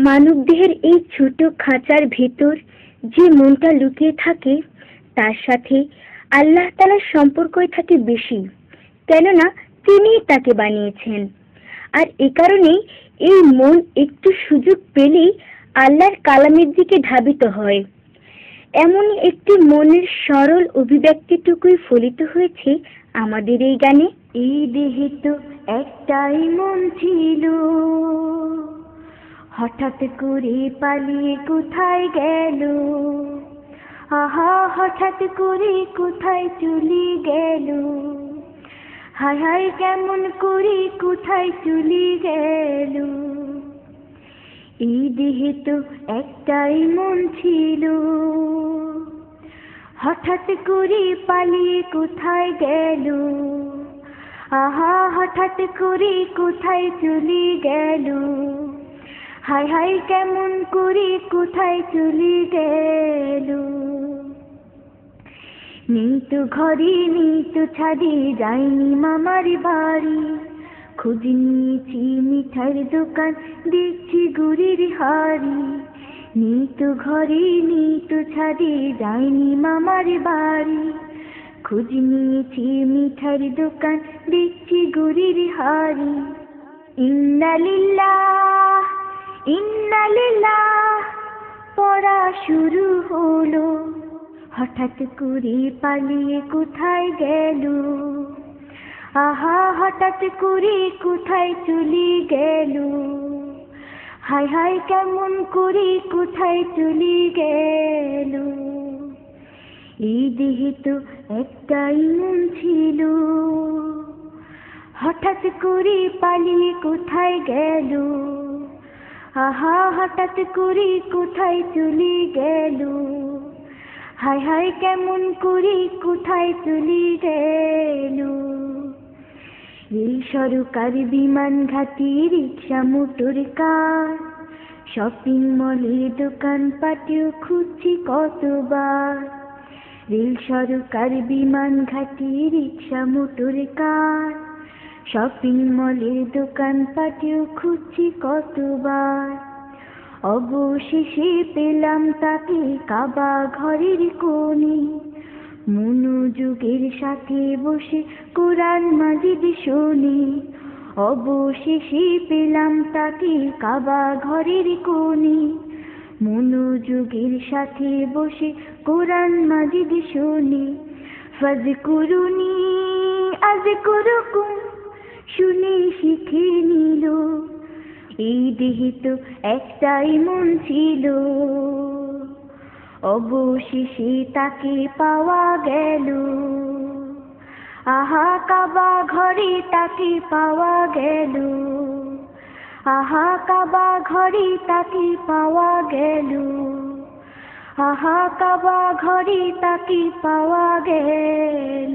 মানবদেহের এই ছোট খাঁচার ভেতর যে মনটা লুকিয়ে থাকে তার সাথে আল্লাহ তাআলার সম্পর্কই থাকে বেশি, কেননা তিনিই তাকে বানিয়েছেন। আর এ কারণেই এই মন একটু সুযোগ পেলেই আল্লাহর কালামের দিকে ধাবিত হয়। এমনই একটি মনের সরল অভিব্যক্তিটুকুই ফলিত হয়েছে আমাদের এই গানে। এই দেহে তো একটাই মন ছিল, হঠাৎ করে পালিয়ে কোথায় গেল, আহা হঠাৎ করে কোথায় চলে গেল, হায় হায় কেমন করে কোথায় চলে গেল। এই দেহে তো একটাই মন ছিল, হঠাৎ করে পালিয়ে কোথায় গেল, আহা হঠাৎ করে কোথায় চলে গেল, হায় হায় কেমন করে কোথায় চলে গেল। নেই তো ঘরে নেই তো ছাদে, যাইনি মামার বাড়ি, খোঁজ নিয়েছি মিঠার দোকান, দেখছি গুড়ের হাড়ি। নেই তো ঘরে নেই তো ছাদে, যাইনি মামার বাড়ি, খোঁজ নিয়েছি মিঠার দোকান, দেখছি গুড়ের হাড়ি। ইন্না লিল্লাহ ইন্না লিল্লাহ পড়া শুরু হলো, হঠাৎ করে পালিয়ে কোথায় গেল, আহা হঠাৎ করে কোথায় চলে গেল, হায় হায় কেমন করে কোথায় চলে গেল। এই দেহে তো একটাই মন ছিল, হঠাৎ করে পালিয়ে কোথায় গেল, আহা হঠাৎ করে কোথায় চলে গেল, হায় হায় কেমন করে কোথায় চলে গেল। রেল সরকার বিমান ঘাটি রিক্সা মোটর কার, শপিং মলে দোকান পাটেও খুঁজছি কতবার। রেল সরকার বিমান ঘাটি রিক্সা মোটর কার, শপিং মলে দোকান পাটেও খুঁজছি কতবার। অবশেষে পেলাম তাকে কাবা ঘরের কোণে, মনোযোগের সাথে বসে কোরআন মাজিদ শোনে। অবশেষে পেলাম তাকে কাবা ঘরের কোণে, মনোযোগের সাথে বসে কোরআন মাজিদ শোনে। ফাজকুরুনি আযকুরুকুম শুনে শিখে নিল, এই দেহে তো একটাই মন ছিল, অবশেষে তাকে পাওয়া গেল, আহা কাবা ঘরে তাকে পাওয়া গেল, আহা কাবা ঘরে তাকে পাওয়া গেল, আহা কাবা ঘরে তাকে পাওয়া গেল।